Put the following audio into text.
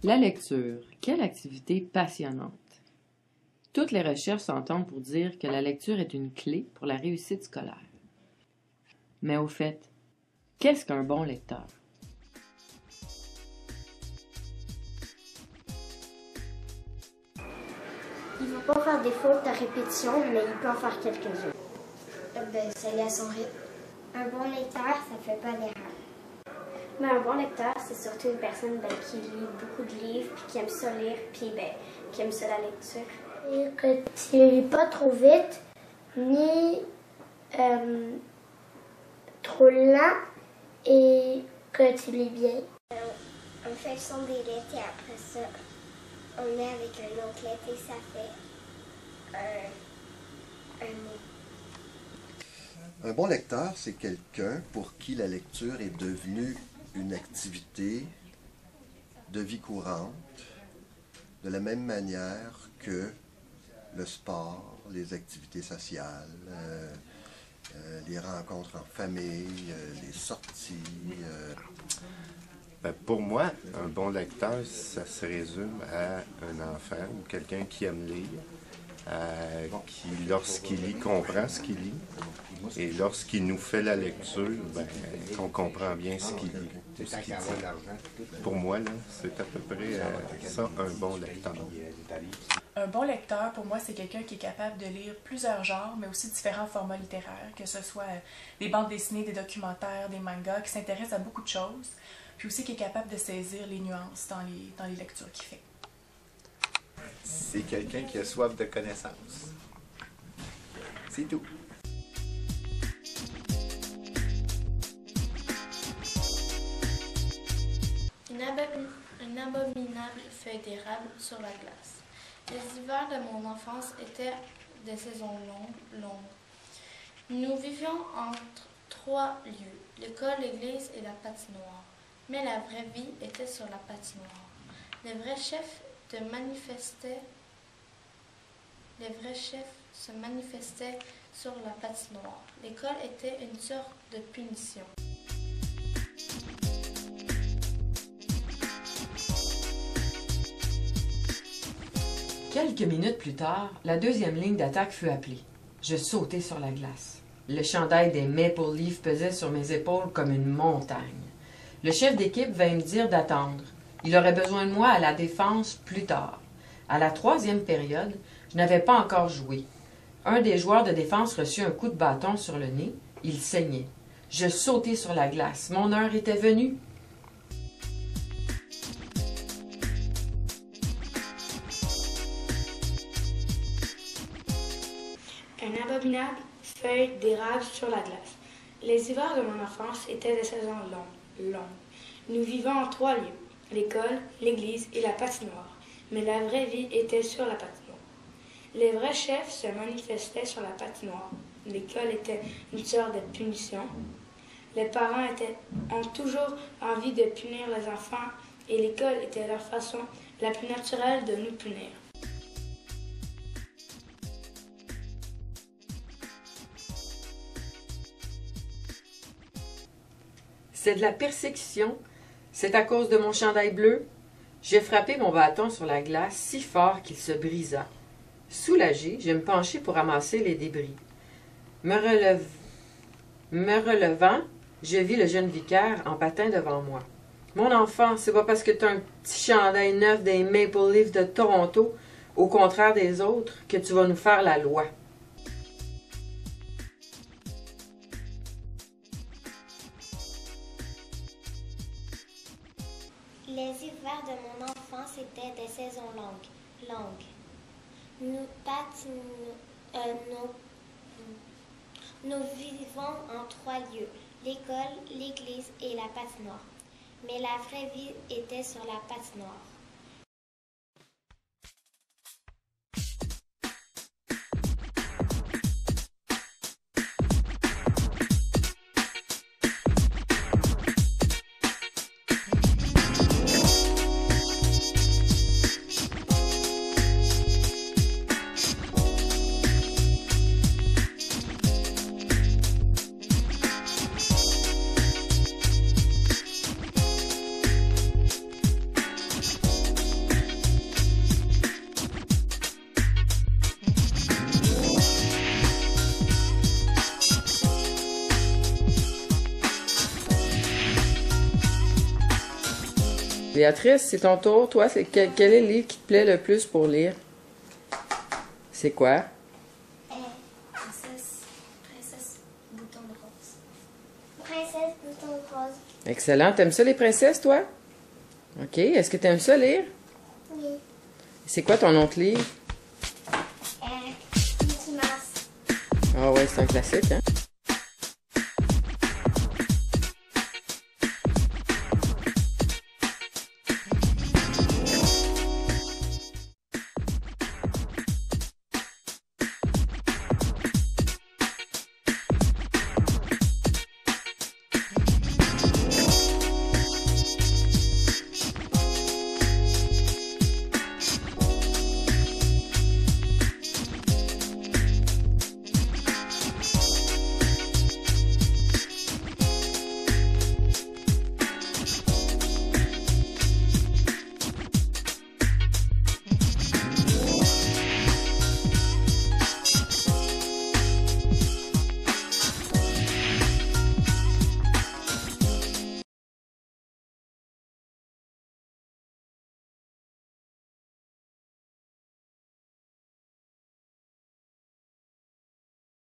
La lecture, quelle activité passionnante! Toutes les recherches s'entendent pour dire que la lecture est une clé pour la réussite scolaire. Mais au fait, qu'est-ce qu'un bon lecteur? Il ne va pas faire des fautes à répétition, mais il peut en faire quelques-unes. Ça y a son rythme. Un bon lecteur, ça fait pas d'erreur. Mais un bon lecteur, c'est surtout une personne qui lit beaucoup de livres, puis qui aime ça lire, puis qui aime ça la lecture. Et que tu lis pas trop vite, ni trop lent, et que tu lis bien. On fait le son des lettres et après ça, on met avec un autre lettre et ça fait un mot. Un bon lecteur, c'est quelqu'un pour qui la lecture est devenue une activité de vie courante, de la même manière que le sport, les activités sociales, les rencontres en famille, les sorties. Pour moi, un bon lecteur, ça se résume à un enfant ou quelqu'un qui aime lire, qui, lorsqu'il lit, comprend ce qu'il lit. Et lorsqu'il nous fait la lecture, on comprend bien ce qu'il lit, ce qu'il dit. Pour moi, c'est à peu près ça, un bon lecteur. Un bon lecteur, pour moi, c'est quelqu'un qui est capable de lire plusieurs genres, mais aussi différents formats littéraires, que ce soit des bandes dessinées, des documentaires, des mangas, qui s'intéressent à beaucoup de choses, puis aussi qui est capable de saisir les nuances dans les lectures qu'il fait. C'est quelqu'un qui a soif de connaissances. C'est tout. Une abominable feuille d'érable sur la glace. Les hivers de mon enfance étaient des saisons longues. Nous vivions entre 3 lieux, l'école, l'église et la patinoire. Mais la vraie vie était sur la patinoire. Les vrais chefs se manifestaient sur la patinoire. L'école était une sorte de punition. Quelques minutes plus tard, la deuxième ligne d'attaque fut appelée. Je sautai sur la glace. Le chandail des Maple Leafs pesait sur mes épaules comme une montagne. Le chef d'équipe vint me dire d'attendre. Il aurait besoin de moi à la défense plus tard. À la 3e période, je n'avais pas encore joué. Un des joueurs de défense reçut un coup de bâton sur le nez. Il saignait. Je sautai sur la glace. Mon heure était venue. Une abominable feuille d'érable sur la glace. Les hivers de mon enfance étaient des saisons longues. Nous vivions en 3 lieux, l'école, l'église et la patinoire. Mais la vraie vie était sur la patinoire. Les vrais chefs se manifestaient sur la patinoire. L'école était une sorte de punition. Les parents ont toujours envie de punir les enfants et l'école était leur façon la plus naturelle de nous punir. C'est de la persécution. C'est à cause de mon chandail bleu. J'ai frappé mon bâton sur la glace si fort qu'il se brisa. Soulagé, je me penchai pour ramasser les débris. Me relevant, je vis le jeune vicaire en patin devant moi. « Mon enfant, c'est pas parce que tu as un petit chandail neuf des Maple Leafs de Toronto, au contraire des autres, que tu vas nous faire la loi. » Les hivers de mon enfance étaient des saisons longues. Nous vivons en 3 lieux, l'école, l'église et la patinoire. Mais la vraie vie était sur la patinoire. Béatrice, c'est ton tour. Toi, quel est le livre qui te plaît le plus pour lire? C'est quoi? Princesse Bouton de Rose. Princesse Bouton de Rose. Excellent. T'aimes ça, les princesses, toi? OK. Est-ce que t'aimes ça lire? Oui. C'est quoi ton autre livre? Mickey Mouse. Ah ouais, c'est un classique, hein?